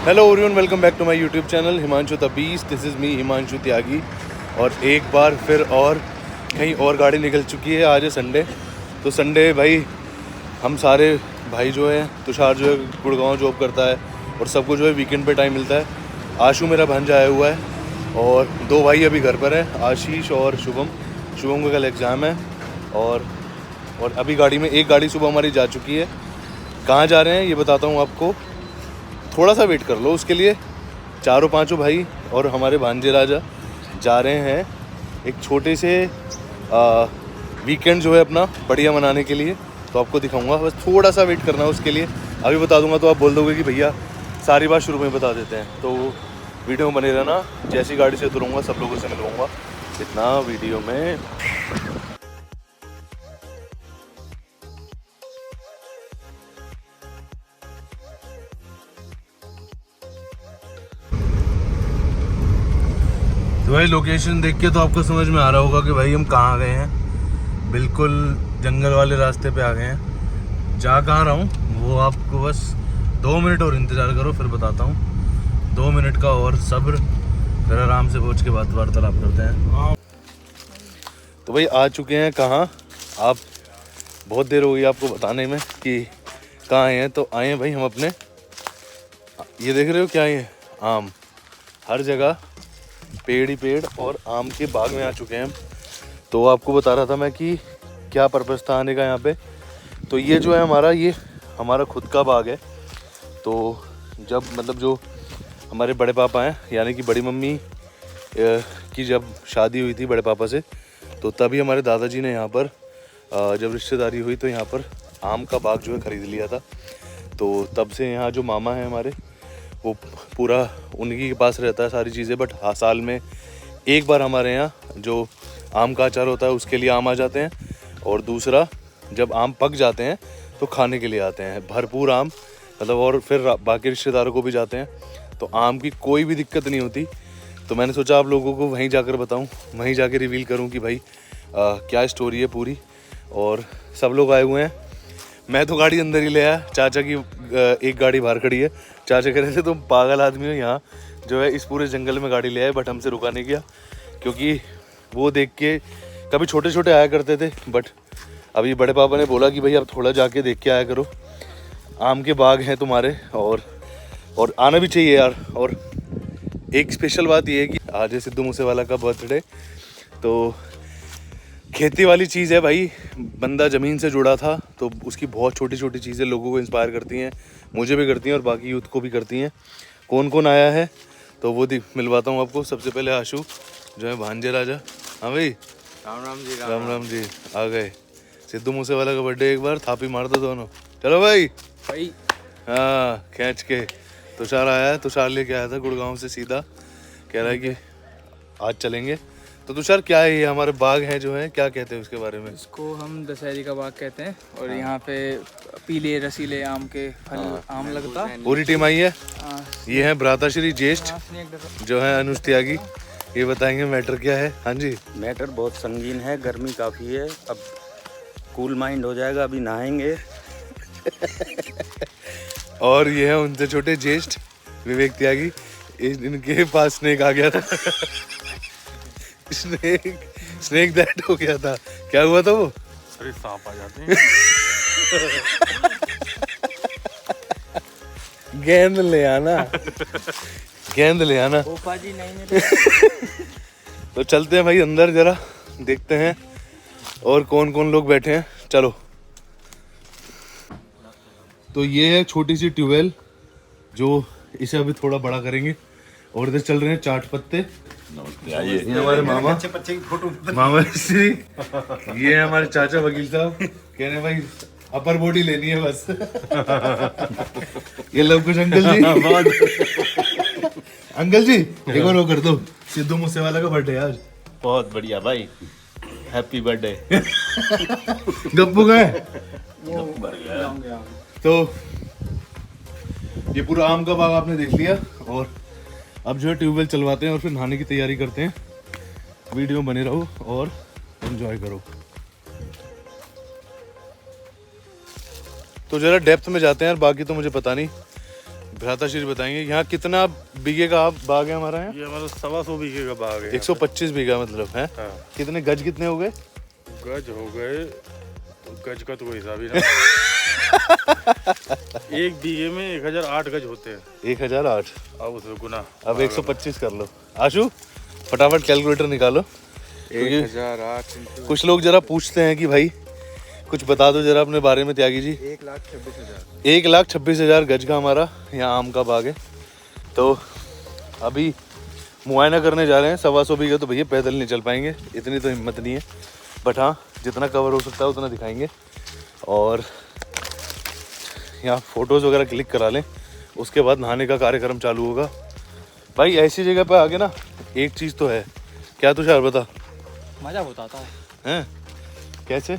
Hello everyone, welcome back to my YouTube channel Himanshu the beast. This is me Himanshu Tyagi. और एक बार फिर और कहीं और गाड़ी निकल चुकी है। आज है संडे, तो संडे भाई हम सारे भाई जो है, तुषार जो है गुड़गांव जॉब करता है और सबको जो है वीकेंड पे टाइम मिलता है। आशु मेरा भांजा आया हुआ है और दो भाई अभी घर पर हैं, आशीष और शुभम। शुभम का कल एग्ज़ाम है और अभी गाड़ी में एक गाड़ी सुबह हमारी जा चुकी है। कहाँ जा रहे हैं ये बताता हूँ आपको, थोड़ा सा वेट कर लो उसके लिए। चारों पांचों भाई और हमारे भांजे राजा जा रहे हैं एक छोटे से वीकेंड जो है अपना बढ़िया मनाने के लिए। तो आपको दिखाऊंगा, बस थोड़ा सा वेट करना है उसके लिए। अभी बता दूंगा तो आप बोल दोगे कि भैया सारी बात शुरू में बता देते हैं। तो वीडियो में बने रहना, जैसी गाड़ी से उतरूँगा सब लोगों से मिलूँगा इतना वीडियो में। तो भाई लोकेशन देख के तो आपको समझ में आ रहा होगा कि भाई हम कहाँ गए हैं। बिल्कुल जंगल वाले रास्ते पे आ गए हैं। जा कहाँ रहा हूँ वो आपको बस 2 मिनट और इंतज़ार करो, फिर बताता हूँ। 2 मिनट का और सब्र, फिर आराम से पहुँच के बात वार्तालाप करते हैं। तो भाई आ चुके हैं कहाँ, आप बहुत देर हो गई आपको बताने में कि कहाँ आए हैं। तो आए हैं भाई हम अपने, ये देख रहे हो क्या, ये आम, हर जगह पेड़ ही पेड़ और आम के बाग में आ चुके हैं हम। तो आपको बता रहा था मैं कि क्या पर्पस था आने का यहाँ पे। तो ये जो है हमारा, ये हमारा खुद का बाग है। तो जब मतलब जो हमारे बड़े पापा हैं यानी कि बड़ी मम्मी की जब शादी हुई थी बड़े पापा से, तो तभी हमारे दादाजी ने यहाँ पर जब रिश्तेदारी हुई तो यहाँ पर आम का बाग जो है ख़रीद लिया था। तो तब से यहाँ जो मामा हैं हमारे, वो पूरा उन्हीं के पास रहता है सारी चीज़ें। बट हाँ, साल में एक बार हमारे यहाँ जो आम का अचार होता है उसके लिए आम आ जाते हैं, और दूसरा जब आम पक जाते हैं तो खाने के लिए आते हैं भरपूर आम, मतलब। और फिर बाकी रिश्तेदारों को भी जाते हैं, तो आम की कोई भी दिक्कत नहीं होती। तो मैंने सोचा आप लोगों को वहीं जाकर बताऊं, वहीं जाकर रिवील करूं कि भाई क्या स्टोरी है पूरी। और सब लोग आए हुए हैं, मैं तो गाड़ी अंदर ही ले आया, चाचा की एक गाड़ी बाहर खड़ी है। चाचा कह रहे थे तुम पागल आदमी हो, यहाँ जो है इस पूरे जंगल में गाड़ी ले आए। बट हमसे रुका नहीं गया, क्योंकि वो देख के कभी छोटे छोटे आया करते थे, बट अभी बड़े पापा ने बोला कि भाई अब थोड़ा जाके देख के आया करो, आम के बाग हैं तुम्हारे, और आना भी चाहिए यार। और एक स्पेशल बात ये है कि आज है सिद्धू मूसेवाला का बर्थडे। तो खेती वाली चीज़ है भाई, बंदा ज़मीन से जुड़ा था, तो उसकी बहुत छोटी छोटी चीज़ें लोगों को इंस्पायर करती हैं, मुझे भी करती हैं और बाकी यूथ को भी करती हैं। कौन कौन आया है तो वो मिलवाता हूँ आपको। सबसे पहले आशु जो है भांजे राजा। हाँ भाई, राम राम जी। राम राम जी, आ गए। सिद्धू मूसेवाला का बर्थडे, एक बार थापी मार दो दोनों। चलो भाई भाई। हाँ, खींच के। तुषार आया है, तुषार लेके आया था गुड़गांव से सीधा, कह रहा है कि आज चलेंगे। तो तुषार क्या है ये हमारे बाग हैं जो है, क्या कहते हैं उसके बारे में? इसको हम दशहरी का बाग कहते हैं। और यहाँ पे पीले रसीले आम के फल आम लगता। पूरी टीम आई है। ये है भ्राताश्री ज्येष्ठ जो है अनुज त्यागी, ये बताएंगे मैटर क्या है। हाँ जी। मैटर बहुत संगीन है, गर्मी काफ़ी है, अब कूल माइंड हो जाएगा, अभी नहाएंगे। और ये है उनसे छोटे ज्येष्ठ विवेक त्यागी, इनके पास स्नेक आ गया था। स्नेक दैट हो गया था। क्या हुआ था वो? अरे सांप आ जाते हैं। गेंद ले आना, गेंद ले आना। जी नहीं तो चलते हैं भाई अंदर, जरा देखते हैं और कौन कौन लोग बैठे हैं। चलो। तो ये है छोटी सी ट्यूबवेल, जो इसे अभी थोड़ा बड़ा करेंगे। और इधर चल रहे हैं चाट पत्ते। ये हमारे मामा श्री, ये है हमारे चाचा वकील साहब, कह रहे हैं भाई अपर बॉडी लेनी है बस। ये लव कुछ अंकल जी। अंकल जी एक बार वो कर दो, सिद्धू मूसेवाला का बर्थडे आज। बहुत बढ़िया भाई, हैप्पी बर्थडे। गप्पू गए। तो ये पूरा आम का बाग आपने देख लिया, और अब जो है ट्यूबवेल चलवाते हैं और फिर नहाने की तैयारी करते हैं। वीडियो में बने रहो और एंजॉय करो। तो जरा डेप्थ में जाते हैं यार, बाकी तो मुझे पता नहीं। भ्राताश्री बताएंगे। यहाँ कितना बीघे का बाग है हमारा? यहाँ ये हमारा 125 बीघे का बाग है। 125 बीघा मतलब है। हाँ। कितने गज कितने हो गए? गज हो गए, गज का तो कोई हिसाब ही ना। एक बीघे में 1008 गज होते हैं। 1008। अब उसमें गुना, अब 125 कर लो। आशु फटाफट कैलकुलेटर निकालो। 1008 कुछ लोग जरा पूछते हैं कि भाई कुछ बता दो जरा अपने बारे में त्यागी जी। 1,26,000। 1,26,000 गज का हमारा यहाँ आम का बाग है। तो अभी मुआयना करने जा रहे हैं 125 बीघा। तो भैया पैदल नहीं चल पाएंगे, इतनी तो हिम्मत नहीं है, बट हाँ जितना कवर हो सकता है उतना दिखाएंगे। और यहाँ फ़ोटोज़ वगैरह क्लिक करा लें, उसके बाद नहाने का कार्यक्रम चालू होगा। भाई ऐसी जगह पे आके ना एक चीज़ तो है, क्या तुषार बता? मज़ा बहुत आता है। हैं कैसे?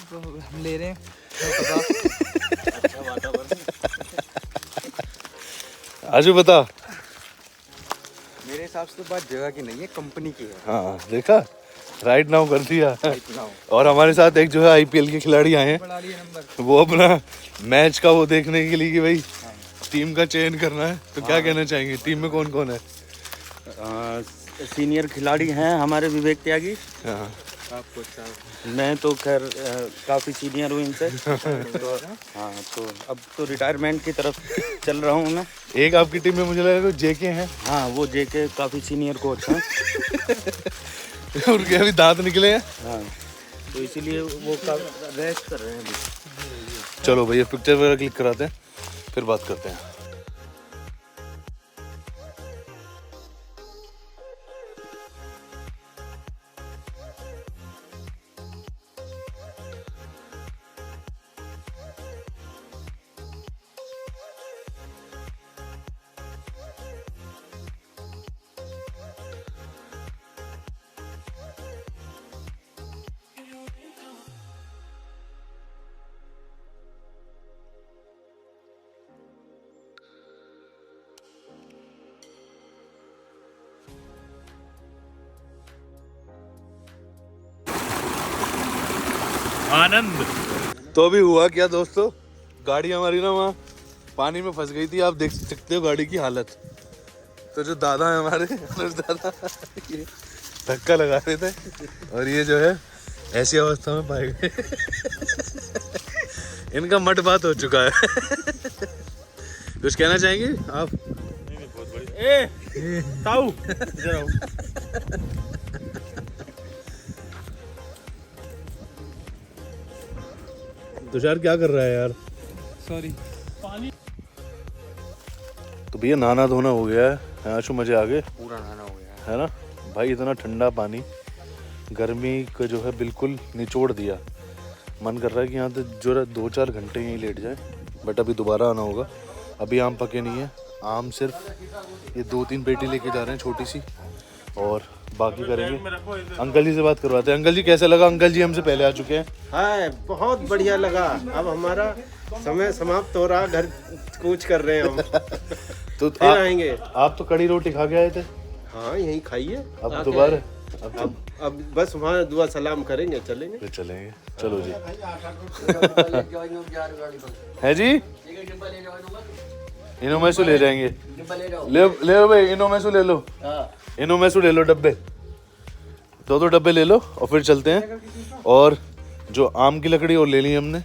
तो हम ले रहे हैं आशु बता। मेरे हिसाब से तो बात जगह की नहीं है, कंपनी की है। हाँ देखा, राइट नाउ कर दिया। इतना हो। और हमारे साथ एक जो है आईपीएल के खिलाड़ी आए हैं, बढ़ा लिए नंबर। वो अपना मैच का वो देखने के लिए कि भाई टीम का चयन करना है। तो क्या कहना चाहेंगे, टीम में कौन कौन है? सीनियर खिलाड़ी हैं हमारे विवेक त्यागी। हाँ आपको अच्छा मैं तो खैर काफ़ी सीनियर हूँ इनसे। तो हाँ, तो अब तो रिटायरमेंट की तरफ चल रहा हूँ मैं। एक आपकी टीम में मुझे लगा जेके हैं। हाँ, वो जेके काफ़ी सीनियर कोच हैं। उनके अभी दांत निकले हैं। हाँ, तो इसीलिए वो रेस्ट कर रहे हैं अभी। चलो भैया पिक्चर वगैरह क्लिक कराते हैं, फिर बात करते हैं। आनंद। तो अभी हुआ क्या दोस्तों, गाड़ी हमारी ना वहाँ पानी में फंस गई थी। आप देख सकते हो गाड़ी की हालत। तो जो दादा है हमारे अनुज दादा, ये धक्का लगा रहे थे और ये जो है ऐसी अवस्था में पाए गए। इनका मट बात हो चुका है। कुछ कहना चाहेंगे आप? बहुत बड़ी ताऊ इधर आओ। तुषार क्या कर रहा है यार? सॉरी। तो भैया नहाना धोना हो गया है, आशु मजे आ गए, पूरा नहाना हो गया है ना भाई? इतना ठंडा पानी, गर्मी को जो है बिल्कुल निचोड़ दिया। मन कर रहा है कि यहाँ तो जो है 2-4 घंटे यहीं लेट जाए, बट अभी दोबारा आना होगा। अभी आम पके नहीं है, आम सिर्फ ये 2-3 पेटी लेके जा रहे हैं छोटी सी, और बाकी करेंगे। अंकल जी से बात करवाते हैं। अंकल जी कैसा लगा? अंकल जी हमसे पहले आ चुके हैं। हाँ, बहुत बढ़िया लगा। अब हमारा समय समाप्त हो रहा, घर कूच कर रहे हैं हम। तो फिर आएंगे। आप तो कड़ी रोटी खा के आए थे। हाँ, यहीं खाइए। अब दोबारा अब बस वहाँ दुआ सलाम करेंगे, चलेंगे। फिर चलेंगे। चलो जी। है जी, इनोमेसु ले जाएंगे। ले लो भाई, इनोमेसु ले लो। इनोमेसु ले लो डब्बे, 2 डब्बे ले लो और फिर चलते हैं। और जो आम की लकड़ी और ले ली हमने,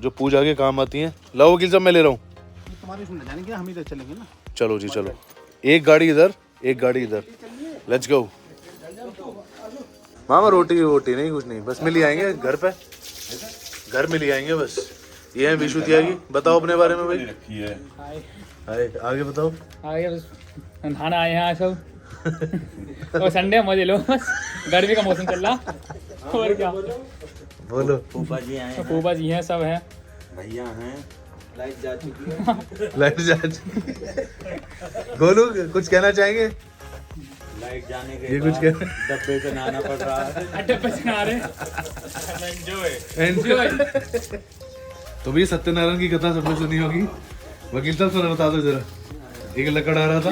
जो पूजा के काम आती है। लाओ वकील साहब, मैं ले रहा हूँ। तुम्हारे सुनने जानेंगे, हम इधर चलेंगे ना। चलो जी चलो, एक गाड़ी इधर एक गाड़ी इधर, लेट्स गो। मामा रोटी वोटी नहीं, कुछ नहीं, बस मिल ही आएंगे घर पे, घर मिल ही आएंगे बस। ये है विशु त्यागी। बताओ अपने बारे में भाई। हाय, आगे बताओ। आगे बस नहाना आए हैं आज सब। और संडे मजे लो बस, गर्मी का मौसम चल रहा और क्या। बोलो। फूफा जी आए हैं, फूफा जी हैं, सब हैं। भैया हैं। लाइट जा चुकी है। लाइट जा चुकी। गोलू कुछ कहना चाहेंगे? लाइट जाने के ये कुछ बाद कह डब्बे पे नहाना पड़ रहा है। अड्डे पे से नहा रहे। एंजॉय। तो भी सत्यनारायण की कथा सबने सुनी होगी। वकील साहब थोड़ा बता दो जरा। एक लकड़ आ रहा था।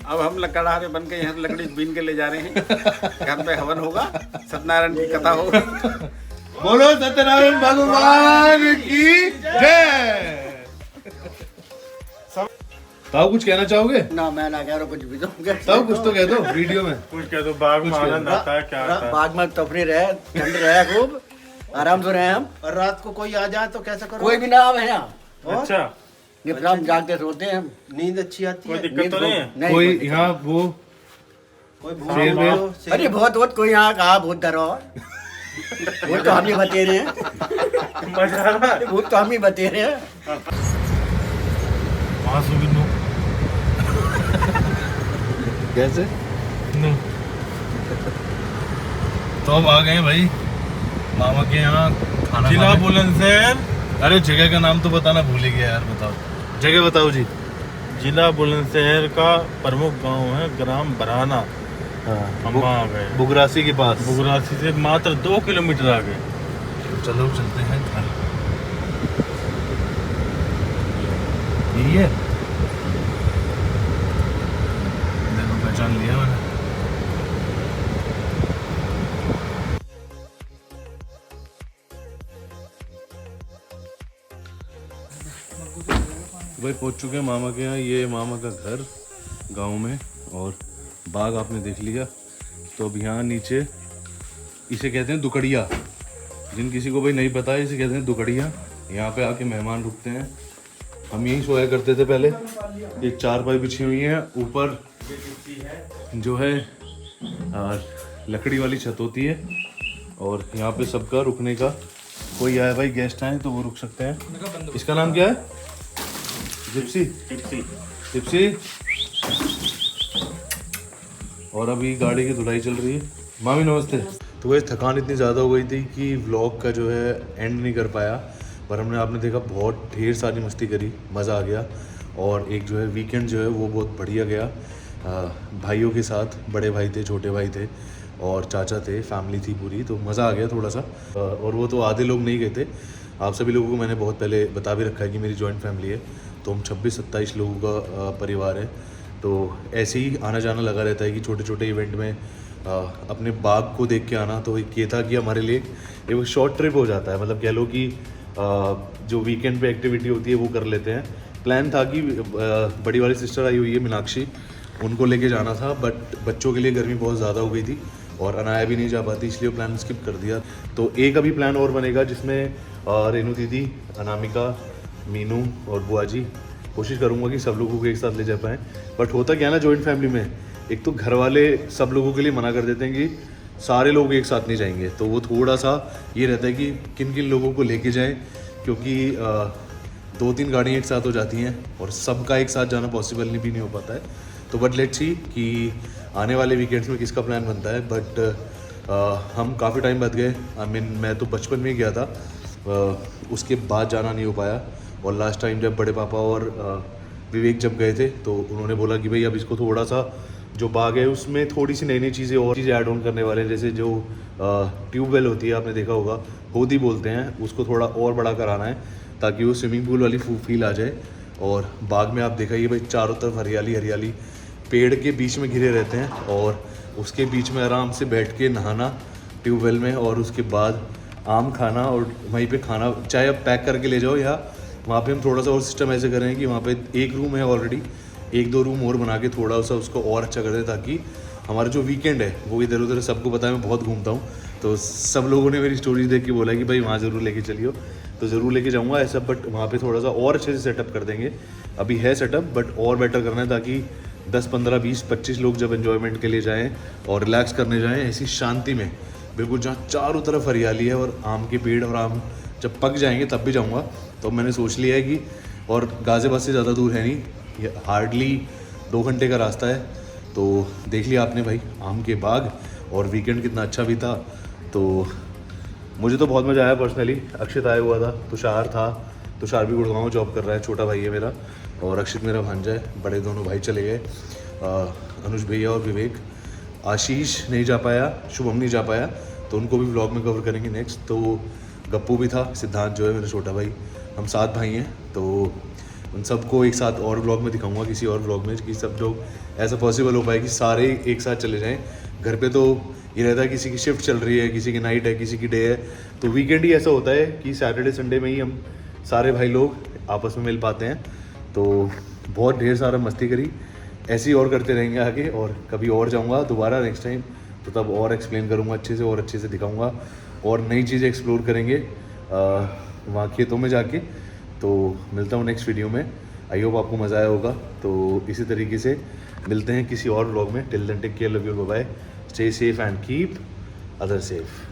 अब हम लकड़हारे बन के यहाँ लकड़ी बीन के ले जा रहे हैं। घर पे हवन होगा, सत्यनारायण की कथा होगी। बोलो सत्यनारायण भगवान की जय। ताऊ कुछ कहना चाहोगे? ना मैं ना कह रहा कुछ भी तो ताऊ कुछ तो कह दो वीडियो में। कुछ कह दो, बाग में आनंद आता है क्या आता है? बाग में तफरी रहे, ठंड रहे, खूब आराम से रहे हम। और रात को कोई आ जाए तो कैसा करो? कोई भी ना आवे यहाँ, अच्छा, निपराम जागते सोते हैं हम। नींद अच्छी आती कोई है? दिक्कत तो नहीं है? नहीं, कोई यहाँ वो कोई शेर में- शेर- अरे बहुत बहुत कोई यहाँ कहा भूत डरो वो तो हम ही बते रहे हैं, मजा आ रहा है? भूत तो हम ही बते रहे हैं। कैसे? तो अब आ गए हैं भाई मामा के यहाँ खाना जिला खाने। बुलंदशहर, अरे जगह का नाम तो बताना भूल ही गया यार, बताओ जगह बताओ जी। जिला बुलंदशहर का प्रमुख गांव है ग्राम बराना। हम वहाँ आ गए, बुगरासी के पास। बुगरासी से मात्र 2 किलोमीटर आगे। चलो चलते हैं घर। यही है, देखो पहचान लिया मैंने। भाई पहुंच चुके हैं मामा के यहाँ। ये मामा का घर गांव में, और बाग आपने देख लिया। तो अब यहाँ नीचे इसे कहते हैं दुकड़िया। जिन किसी को भाई नहीं पता है, इसे कहते हैं दुकड़िया। यहाँ पे आके मेहमान रुकते हैं। हम यहीं सोया करते थे पहले। एक चारपाई बिछी हुई है, ऊपर जो है लकड़ी वाली छत होती है, और यहाँ पे सबका रुकने का, कोई आए भाई गेस्ट आए तो वो रुक सकते हैं। इसका नाम क्या है? जिप्सी। जिप्सी। और अभी गाड़ी की धुलाई चल रही है। मामी नमस्ते। तो वैसे थकान इतनी ज़्यादा हो गई थी कि व्लॉग का जो है एंड नहीं कर पाया, पर हमने आपने देखा बहुत ढेर सारी मस्ती करी, मज़ा आ गया। और एक जो है वीकेंड जो है वो बहुत बढ़िया गया। भाइयों के साथ, बड़े भाई थे, छोटे भाई थे और चाचा थे, फैमिली थी पूरी, तो मज़ा आ गया थोड़ा सा। और वो तो आधे लोग नहीं गए थे। आप सभी लोगों को मैंने बहुत पहले बता भी रखा है कि मेरी जॉइंट फैमिली है, तो हम 26-27 लोगों का परिवार है। तो ऐसे ही आना जाना लगा रहता है कि छोटे छोटे इवेंट में अपने बाग को देख के आना। तो ये था कि हमारे लिए एक शॉर्ट ट्रिप हो जाता है, मतलब कह लो कि जो वीकेंड पे एक्टिविटी होती है वो कर लेते हैं। प्लान था कि बड़ी वाली सिस्टर आई हुई है मीनाक्षी, उनको लेके जाना था, बट बच्चों के लिए गर्मी बहुत ज़्यादा हो गई थी और अनाया भी नहीं जा पाती, इसलिए प्लान स्किप कर दिया। तो एक अभी प्लान और बनेगा जिसमें रेनू दीदी, अनामिका, मीनू और बुआ जी, कोशिश करूँगा कि सब लोगों को एक साथ ले जा पाएँ। बट होता क्या है ना जॉइंट फैमिली में, एक तो घर वाले सब लोगों के लिए मना कर देते हैं कि सारे लोग एक साथ नहीं जाएंगे, तो वो थोड़ा सा ये रहता है कि किन किन लोगों को लेके जाएं, क्योंकि 2-3 गाड़ियाँ एक साथ हो जाती हैं और सबका एक साथ जाना पॉसिबल भी नहीं हो पाता है। तो बट लेट्स सी कि आने वाले वीकेंड्स में किसका प्लान बनता है। बट हम काफ़ी टाइम बाद गए। मैं तो बचपन में ही गया था, उसके बाद जाना नहीं हो पाया। और लास्ट टाइम जब बड़े पापा और विवेक जब गए थे तो उन्होंने बोला कि भाई अब इसको थोड़ा सा, जो बाग है उसमें थोड़ी सी नई नई चीज़ें और चीज़ें ऐड ऑन करने वाले हैं। जैसे जो ट्यूबवेल होती है, आपने देखा होगा, होदी बोलते हैं उसको, थोड़ा और बड़ा कराना है ताकि वो स्विमिंग पूल वाली फील आ जाए। और बाग में आप देखा ये भाई चारों तरफ हरियाली हरियाली, पेड़ के बीच में घिरे रहते हैं और उसके बीच में आराम से बैठ के नहाना ट्यूबवेल में, और उसके बाद आम खाना और वहीं पे खाना, चाहे आप पैक करके ले जाओ, या वहाँ पे हम थोड़ा सा और सिस्टम ऐसे करें कि वहाँ पे एक रूम है ऑलरेडी, 1-2 रूम और बना के थोड़ा सा उसको और अच्छा कर दें, ताकि हमारा जो वीकेंड है वो इधर उधर, सबको पता है मैं बहुत घूमता हूँ, तो सब लोगों ने मेरी स्टोरीज देख के बोला कि भाई वहाँ ज़रूर लेके चलियो, तो ज़रूर लेके जाऊँगा ऐसा। बट वहाँ पे थोड़ा सा और अच्छे से सेटअप कर देंगे। अभी है सेटअप, बट और बेटर करना है ताकि 10, 15, 20, 25 लोग जब एन्जॉयमेंट के लिए जाएँ और रिलैक्स करने जाएँ ऐसी शांति में, बिल्कुल जहाँ चारों तरफ हरियाली है और आम के पेड़, और आम जब पक जाएंगे तब भी जाऊँगा। तो मैंने सोच लिया है कि, और गाज़ियाबाद से ज़्यादा दूर है नहीं, ये हार्डली 2 घंटे का रास्ता है। तो देख लिया आपने भाई आम के बाग, और वीकेंड कितना अच्छा भी था। तो मुझे तो बहुत मज़ा आया पर्सनली। अक्षित आया हुआ था, तुषार था, तुषार भी गुड़गांव जॉब कर रहा है, छोटा भाई है मेरा, और अक्षित मेरा भांजा है। बड़े दोनों भाई चले गए, अनुज भैया और विवेक। आशीष नहीं जा पाया, शुभम नहीं जा पाया, तो उनको भी व्लॉग में कवर करेंगे नेक्स्ट। तो गप्पू भी था, सिद्धांत जो है मेरा छोटा भाई, हम 7 भाई हैं। तो उन सबको एक साथ और व्लॉग में दिखाऊंगा, किसी और व्लॉग में, कि सब लोग ऐसा पॉसिबल हो पाए कि सारे एक साथ चले जाएं। घर पे तो ये रहता है किसी की शिफ्ट चल रही है, किसी की नाइट है, किसी की डे है, तो वीकेंड ही ऐसा होता है कि सैटरडे संडे में ही हम सारे भाई लोग आपस में मिल पाते हैं। तो बहुत ढेर सारा मस्ती करी, ऐसे ही और करते रहेंगे आगे, और कभी और जाऊँगा दोबारा नेक्स्ट टाइम तो तब और एक्सप्लेन करूँगा अच्छे से, और अच्छे से दिखाऊँगा, और नई चीज़ें एक्सप्लोर करेंगे वहाँ खेतों में जाके। तो मिलता हूँ नेक्स्ट वीडियो में, आई होप आपको मज़ा आया होगा। तो इसी तरीके से मिलते हैं किसी और व्लॉग में। Till then take care, love you, bye bye, stay safe and keep other safe.